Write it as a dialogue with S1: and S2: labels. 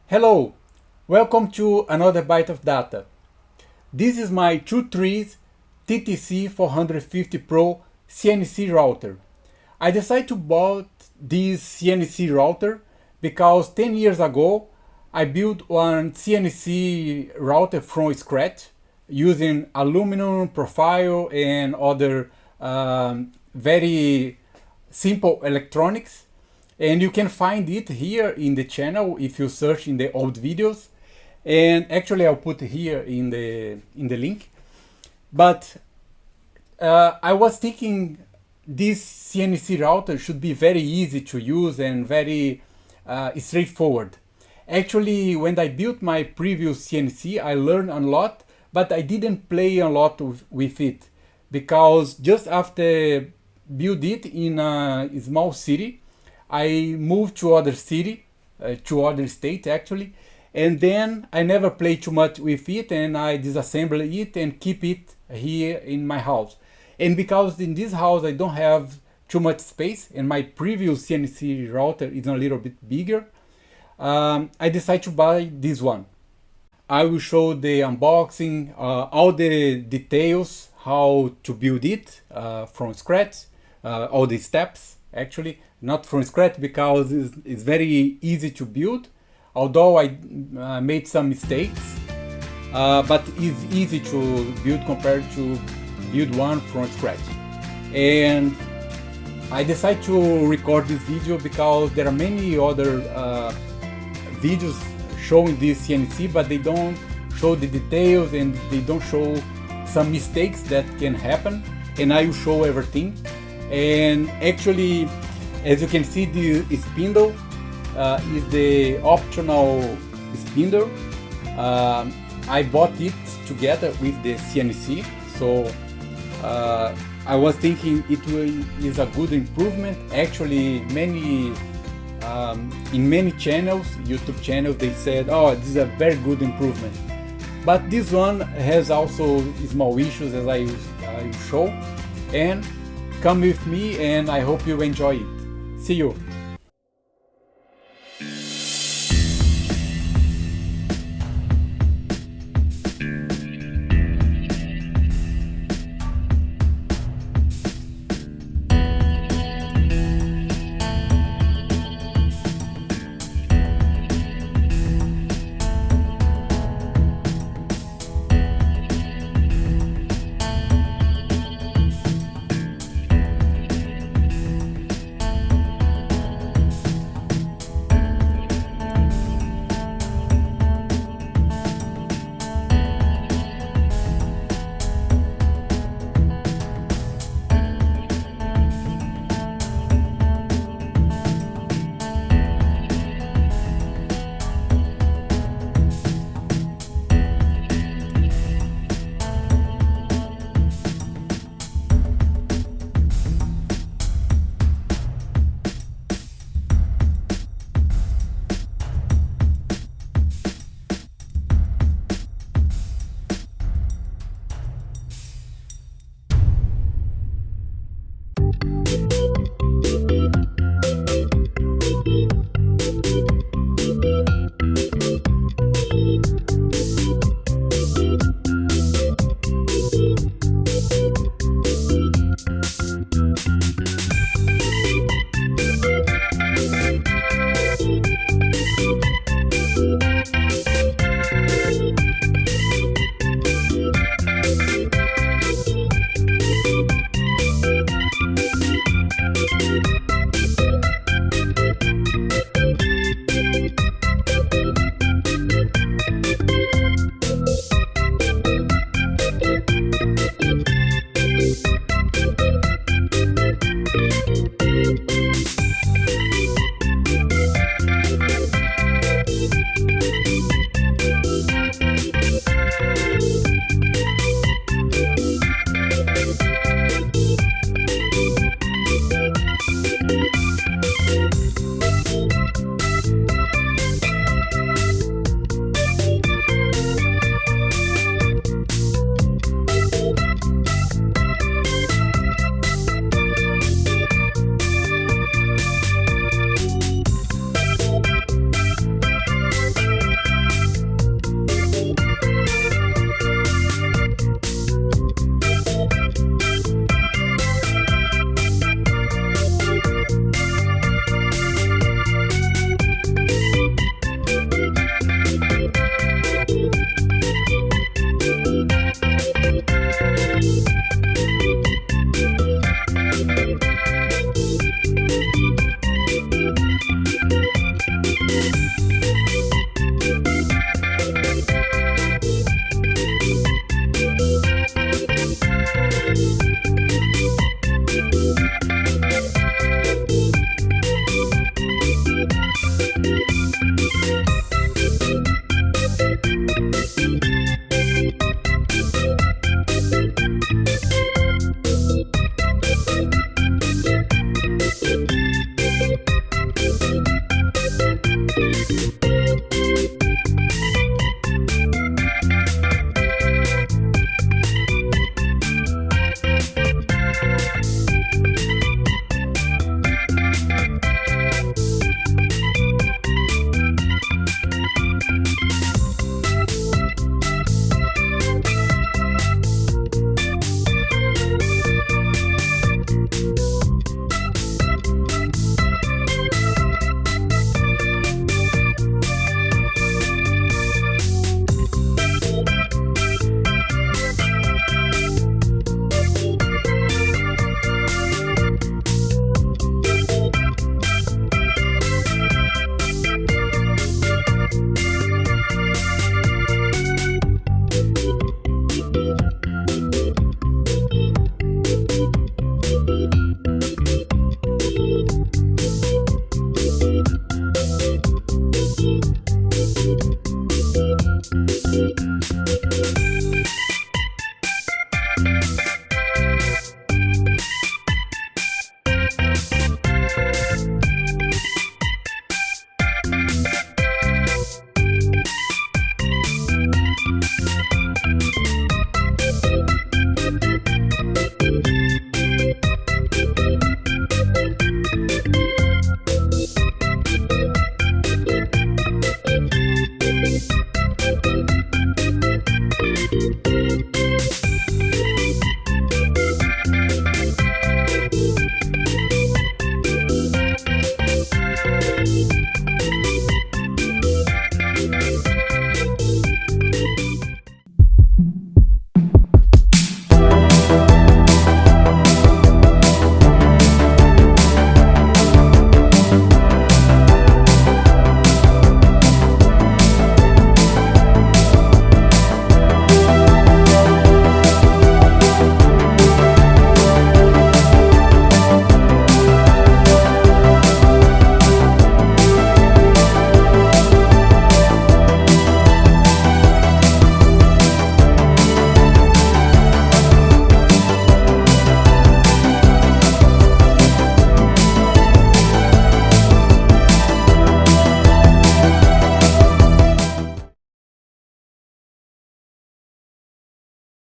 S1: Hello, welcome to another Byte of Data. This is my 2.3 TTC450 Pro CNC router. I decided to buy this CNC router because 10 years ago I built one CNC router from scratch using aluminum profile and other very simple electronics. And you can find it here in the channel if you search in the old videos. And actually I'll put here in the link. But I was thinking this CNC router should be very easy to use and very straightforward. Actually, when I built my previous CNC, I learned a lot, but I didn't play a lot with it because just after build it in a small city, I moved to other city, to other state actually, and then I never played too much with it, and I disassemble it and keep it here in my house. And because in this house I don't have too much space, and my previous CNC router is a little bit bigger, I decided to buy this one. I will show the unboxing, all the details, how to build it from scratch, all the steps actually, not from scratch because it's very easy to build, although I made some mistakes, but it's easy to build compared to build one from scratch. And I decided to record this video because there are many other videos showing this CNC, but they don't show the details and they don't show some mistakes that can happen, and I will show everything. And actually, as you can see, the spindle is the optional spindle. I bought it together with the CNC, so I was thinking it is a good improvement. Actually, in many channels, YouTube channels, they said, oh, this is a very good improvement. But this one has also small issues, as I will show. And come with me, and I hope you enjoy it. See you!